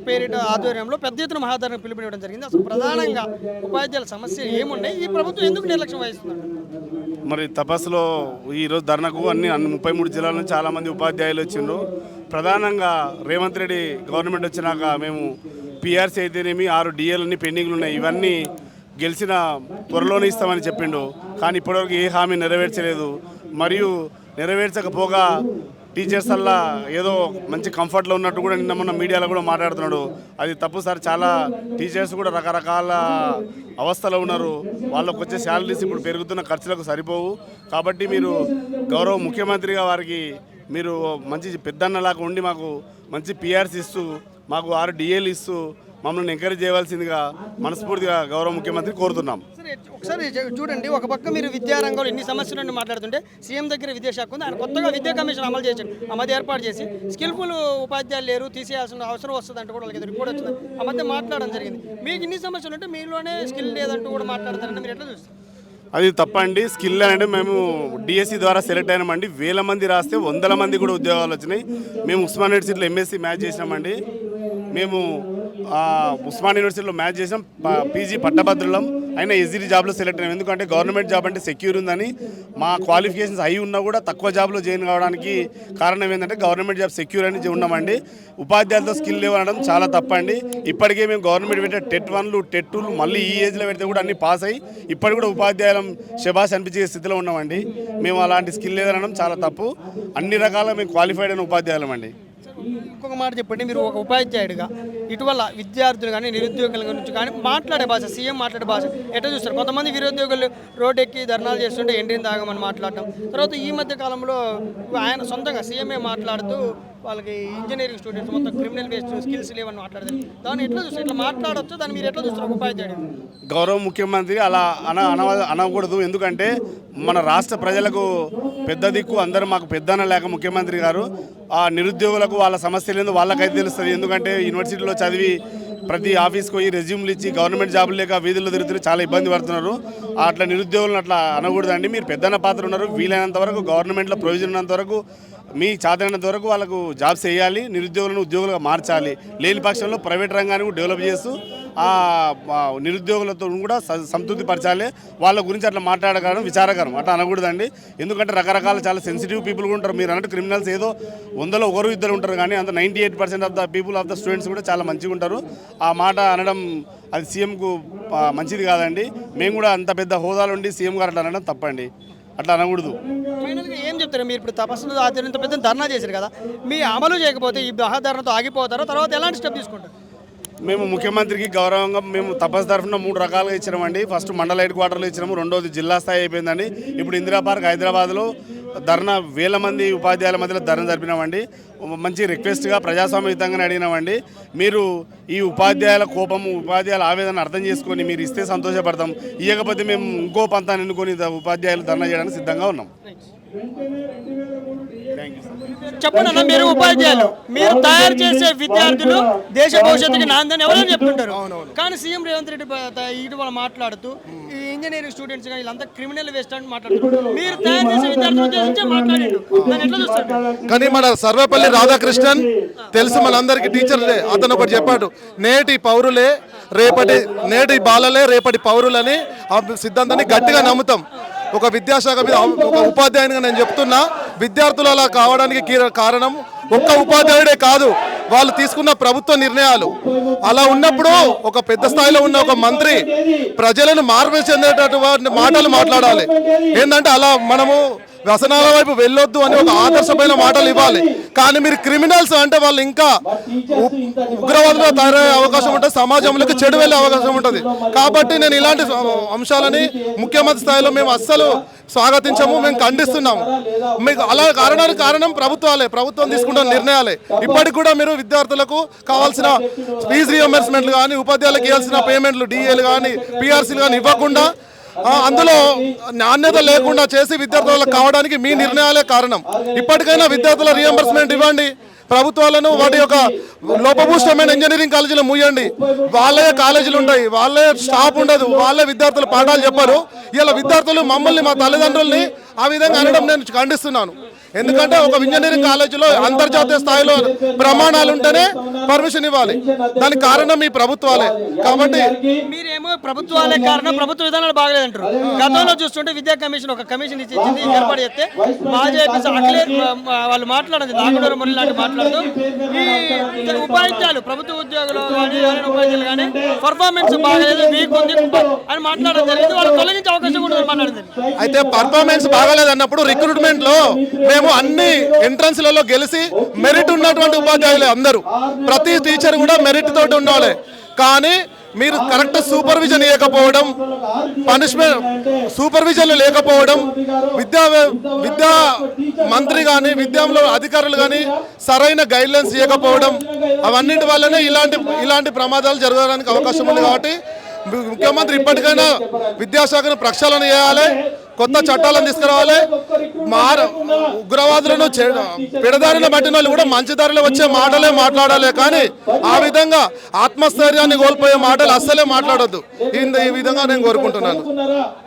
పేరిట ఆధ్వర్యంలో పెద్ద ఎత్తున మహాధరణ పిలుపునివ్వడం జరిగింది. అసలు ప్రధానంగా ఉపాధ్యాయుల సమస్యలు ఏమున్నాయి, ఈ ప్రభుత్వం ఎందుకు నిర్లక్ష్యం వహిస్తుంది? మరి తపస్సులో ఈరోజు ధర్నాకు అన్ని 33 జిల్లాల నుంచి చాలామంది ఉపాధ్యాయులు వచ్చిండ్రు. ప్రధానంగా రేవంత్ రెడ్డి గవర్నమెంట్ వచ్చినాక మేము పిఆర్సీ అయితేనేమి 6 డిఏలన్నీ పెండింగ్లు ఉన్నాయి, ఇవన్నీ గెలిచిన త్వరలోనే ఇస్తామని చెప్పిండు. కానీ ఇప్పటివరకు ఏ హామీ నెరవేర్చలేదు. మరియు నెరవేర్చకపోగా టీచర్స్ అలా ఏదో మంచి కంఫర్ట్లో ఉన్నట్టు కూడా నిన్న మొన్న మీడియాలో కూడా మాట్లాడుతున్నాడు. అది తప్పు సార్. చాలా టీచర్స్ కూడా రకరకాల అవస్థలో ఉన్నారు. వాళ్ళకు వచ్చే శాలరీస్ ఇప్పుడు పెరుగుతున్న ఖర్చులకు సరిపోవు. కాబట్టి మీరు గౌరవ ముఖ్యమంత్రిగా వారికి మీరు మంచి పెద్దన్నలాగా ఉండి మాకు మంచి పిఆర్సీ ఇస్తూ మాకు 6 డిఏలు ఇస్తూ మమ్మల్ని ఎంకరేజ్ చేయవలసిందిగా మనస్ఫూర్తిగా గౌరవ ముఖ్యమంత్రి కోరుతున్నాం. సరే, ఒకసారి చూడండి, ఒక పక్క మీరు విద్యారంగంలో ఎన్ని సమస్యలను మాట్లాడుతుంటే సీఎం దగ్గర విద్యాశాఖ ఉంది. ఆయన కొత్తగా విద్యా కమిషన్ అమలు చేశాడు. ఆ మధ్య ఏర్పాటు చేసి స్కిల్ఫుల్ ఉపాధ్యాయులు లేరు, తీసేయాల్సిన అవసరం వస్తుంది అంటూ కూడా వాళ్ళకి రిపోర్ట్ వచ్చింది. ఆ మధ్య మాట్లాడడం జరిగింది. మీకు ఇన్ని సమస్యలు ఉంటే మీలోనే స్కిల్ లేదంటూ కూడా మాట్లాడతారంటే మీరు ఎట్లా చూస్తారు? అది తప్పండి. స్కిల్ అంటే మేము డిఎస్సి ద్వారా సెలెక్ట్ అయినామండి. 1000 మంది రాస్తే 100 మంది కూడా ఉద్యోగాలు వచ్చినాయి. మేము ఉస్మాన్ యూనివర్సిటీలో ఎంఎస్సి మ్యాచ్ చేసినామండి. మేము ఉస్మాన్ యూనివర్సిటీలో మ్యాచ్ చేసాం. పీజీ పట్టభద్రులం అయినా ఎస్జిటి జాబ్లో సెలెక్ట్ అయినాం. ఎందుకంటే గవర్నమెంట్ జాబ్ అంటే సెక్యూర్ ఉందని, మా క్వాలిఫికేషన్స్ అయి ఉన్నా కూడా తక్కువ జాబ్లో జాయిన్ కావడానికి కారణం ఏంటంటే గవర్నమెంట్ జాబ్ సెక్యూర్ అని ఉన్నామండి. ఉపాధ్యాయులతో స్కిల్ లేవనడం చాలా తప్పండి. ఇప్పటికే మేము గవర్నమెంట్ పెట్టే టెట్ 1లు టెట్ 2లు మళ్ళీ ఈ ఏజ్లో పెడితే కూడా అన్ని పాస్ అయ్యి ఇప్పటికి కూడా ఉపాధ్యాయులం శబాష్ అనిపించే స్థితిలో ఉన్నామండి. మేము అలాంటి స్కిల్ లేదనడం చాలా తప్పు. అన్ని రకాలుగా మేము క్వాలిఫైడ్ అయిన ఉపాధ్యాయులం అండి. ఇంకొక మాట చెప్పండి, మీరు ఒక ఉపాధ్యాయుడిగా ఇటీవల విద్యార్థులు కానీ నిరుద్యోగుల గురించి కానీ మాట్లాడే భాష, సీఎం మాట్లాడే భాష ఎట్లా చూస్తారు? కొంతమంది నిరుద్యోగులు రోడ్డు ఎక్కి ధర్నాలు చేస్తుంటే ఎండిని తాగమని మాట్లాడటం, తర్వాత ఈ మధ్య కాలంలో ఆయన సొంతంగా సీఎంఏ మాట్లాడుతూ వాళ్ళకి ఇంజనీరింగ్ స్టూడెంట్స్ మొత్తం క్రిమినల్ బేస్డ్ స్కిల్స్ లేవని మాట్లాడతారు. దాన్ని ఎట్లా చూస్తారు? ఇట్లా మాట్లాడవచ్చు, దాన్ని మీరు ఎట్లా చూస్తారు ఒక ఉపాధ్యాయుడు? గౌరవ ముఖ్యమంత్రి అలా అనకూడదు. ఎందుకంటే మన రాష్ట్ర ప్రజలకు పెద్ద దిక్కు, అందరూ మాకు పెద్దన లేక ముఖ్యమంత్రి గారు ఆ నిరుద్యోగులకు వాళ్ళ సమస్యలు ఏందో వాళ్ళకైతే తెలుస్తుంది. ఎందుకంటే యూనివర్సిటీలో చదివి ప్రతి ఆఫీస్కి పోయి రెజ్యూమ్లు ఇచ్చి గవర్నమెంట్ జాబులు లేక వీధుల్లో తిరుగుతూ చాలా ఇబ్బంది పడుతున్నారు. అట్లా నిరుద్యోగులను అట్లా అనకూడదండి. మీరు పెద్దన్న పాత్ర ఉన్నారు. వీలైనంత వరకు గవర్నమెంట్లో ప్రొవిజన్ ఉన్నంత వరకు మీ చాతైనంత వరకు వాళ్ళకు జాబ్స్ వేయాలి, నిరుద్యోగులను ఉద్యోగులుగా మార్చాలి. లేని పక్షంలో ప్రైవేట్ రంగాన్ని కూడా డెవలప్ చేస్తూ ఆ నిరుద్యోగులతో కూడా సంతృప్తి పరచాలి. వాళ్ళ గురించి అట్లా మాట్లాడగలం విచారకరం. అట్లా అనకూడదండి. ఎందుకంటే రకరకాల చాలా సెన్సిటివ్ పీపుల్ కూడా ఉంటారు. మీరు అన్నట్టు క్రిమినల్స్ ఏదో 100లో 1 ఉంటారు, కానీ అంత 98% of the people of the students కూడా చాలా మంచిగా ఉంటారు. ఆ మాట అనడం అది సీఎంకు మంచిది కాదండి. మేము కూడా అంత పెద్ద హోదాలు ఉండి సీఎం గారు అట్లా అనడం తప్పండి. అట్లా అనకూడదు. ఫైనల్గా ఏం చెప్తారు? మీరు ఇప్పుడు తపస్సులు ఆచరింత పెద్ద ధర్నా చేశారు కదా, మీ అమలు చేయకపోతే ఈ మహాధరణతో ఆగిపోతారో, తర్వాత ఎలాంటి స్టెప్ తీసుకుంటారు? మేము ముఖ్యమంత్రికి గౌరవంగా మేము తపస్సు తరఫున 3 రకాలుగా ఇచ్చినామండి. ఫస్ట్ మండల హెడ్ క్వార్టర్లో ఇచ్చినాము, రెండోది జిల్లా స్థాయి అయిపోయిందండి. ఇప్పుడు ఇందిరా పార్క్ హైదరాబాద్లో ధర్నా 1000 మంది ఉపాధ్యాయుల మధ్యలో ధర్నా జరిపినామండి. మంచి రిక్వెస్ట్గా ప్రజాస్వామ్యయుతంగానే అడిగినామండి. మీరు ఈ ఉపాధ్యాయుల కోపము, ఉపాధ్యాయుల ఆవేదన అర్థం చేసుకొని మీరు ఇస్తే సంతోషపడతాం. ఇవ్వకపోతే మేము ఇంకో పంతాన్ని ఎన్నుకొని ఉపాధ్యాయులు ధర్నా చేయడానికి సిద్ధంగా ఉన్నాం. చెప్పండి అన్న, మీరు ఉపాధ్యాయులు, మీరు తయారు చేసే విద్యార్థులు దేశ భవిష్యత్తుకి నాందని ఎవరైనా చెప్తుంటారు. కానీ సీఎం రేవంత్ రెడ్డి ఇటీవల మాట్లాడుతూ ఈ ఇంజనీరింగ్ స్టూడెంట్స్ కానీ వీళ్ళంతా క్రిమినల్ వేస్ట్ అని మాట్లాడుతున్నారు. మీరు తయారు చేసే విద్యార్థుల ఉద్దేశించే మాట్లాడారు. దాన్ని ఎట్లా చూస్తారు? కానీ మన సర్వేపల్లి రాధాకృష్ణన్ తెలుసు మనందరికీ, టీచర్ అతను ఒకటి చెప్పాడు, నేటి పౌరులే నేటి బాలలే రేపటి పౌరులని ఆ సిద్ధాంతాన్ని గట్టిగా నమ్ముతాం. ఒక విద్యాశాఖ మీద ఒక ఉపాధ్యాయునిగా నేను చెప్తున్నా, విద్యార్థులు అలా కావడానికి కారణం ఒక్క ఉపాధ్యాయుడే కాదు, వాళ్ళు తీసుకున్న ప్రభుత్వ నిర్ణయాలు. అలా ఉన్నప్పుడు ఒక పెద్ద స్థాయిలో ఉన్న ఒక మంత్రి ప్రజలను మార్పు చెందేటటువంటి మాటలు మాట్లాడాలి. ఏంటంటే అలా మనము వ్యసనాల వైపు వెళ్ళొద్దు అని ఒక ఆదర్శమైన మాటలు ఇవ్వాలి. కానీ మీరు క్రిమినల్స్ అంటే వాళ్ళు ఇంకా ఉగ్రవాదులుగా తయారయ్యే అవకాశం ఉంటుంది, సమాజంలోకి చెడు వెళ్ళే అవకాశం ఉంటుంది. కాబట్టి నేను ఇలాంటి అంశాలని ముఖ్యమంత్రి స్థాయిలో మేము అస్సలు స్వాగతించము, మేము ఖండిస్తున్నాము. మీకు అలా కారణం ప్రభుత్వం తీసుకుంటున్న నిర్ణయాలే. ఇప్పటికి కూడా మీరు విద్యార్థులకు కావాల్సిన ఫీజు రియంబర్స్మెంట్లు కానీ, ఉపాధ్యాయులకు ఇవ్వాల్సిన పేమెంట్లు డిఏలు కానీ, పిఆర్సీలు కానీ ఇవ్వకుండా, అందులో నాణ్యత లేకుండా చేసి విద్యార్థులకు కావడానికి మీ నిర్ణయాలే కారణం. ఇప్పటికైనా విద్యార్థుల రియంబర్స్మెంట్ ఇవ్వండి. ప్రభుత్వాలను వాటి యొక్క లోపభూష్టమైన ఇంజనీరింగ్ కాలేజీలు మూయండి. వాళ్ళే కాలేజీలు ఉంటాయి, వాళ్ళే స్టాఫ్ ఉండదు, వాళ్ళే విద్యార్థులు పాఠాలు చెప్పరు. ఇలా విద్యార్థులు మమ్మల్ని, మా తల్లిదండ్రుల్ని ఆ విధంగా అనడం నేను ఖండిస్తున్నాను. ఎందుకంటే ఒక ఇంజనీరింగ్ కాలేజీలో అంతర్జాతీయ స్థాయిలో ప్రమాణాలు ఉంటేనే పర్మిషన్ ఇవ్వాలి. దానికి కారణం ఈ ప్రభుత్వాలే. కాబట్టి మీరేమో ప్రభుత్వాలే కారణం, ప్రభుత్వ విధానాలు బాగలేదంటారు. గతంలో చూస్తుంటే విద్యా కమిషన్ ఒక కమిషన్ ఇచ్చింది, ఏర్పాటు చేస్తే మాజీ అఖిలేష్ వాళ్ళు మాట్లాడింది, నాగడూరు మురళి లాంటి మాట్లాడుతూ ఈ ఉపాధ్యాయులు ప్రభుత్వ ఉద్యోగులు కానీ ఎవరైనా ఉపాధ్యాయులు కానీ పర్ఫార్మెన్స్ బాగలేదు, వీక్ ఉంది అని మాట్లాడడం జరిగింది. వాళ్ళు తొలగించే అవకాశం కూడా మాట్లాడింది. అయితే పర్ఫార్మెన్స్ బాగాలేదు అన్నప్పుడు రిక్రూట్మెంట్ లో మేము అన్ని ఎంట్రన్స్లలో గెలిచి మెరిట్ ఉన్నటువంటి ఉపాధ్యాయులే అందరూ, ప్రతి టీచర్ కూడా మెరిట్ తోటి ఉండాలి. కానీ మీరు కరెక్ట్ సూపర్విజన్ ఇవ్వకపోవడం, పనిష్మెంట్ సూపర్విజన్ లేకపోవడం, విద్యా మంత్రి కానీ విద్యాంలో అధికారులు కానీ సరైన గైడ్లైన్స్ ఇవ్వకపోవడం, అవన్నిటి వల్లనే ఇలాంటి ప్రమాదాలు జరగడానికి అవకాశం ఉంది. కాబట్టి ముఖ్యమంత్రి ఇప్పటికైనా విద్యాశాఖను ప్రక్షాళన చేయాలి, కొత్త చట్టాలను తీసుకురావాలి. ఉగ్రవాదులను పెడదారిన పట్టిన వాళ్ళు కూడా మంచి దారిలో వచ్చే మాటలే మాట్లాడాలి. కానీ ఆ విధంగా ఆత్మస్థైర్యాన్ని కోల్పోయే మాటలు అస్సలే మాట్లాడొద్దు. ఈ విధంగా నేను కోరుకుంటున్నాను.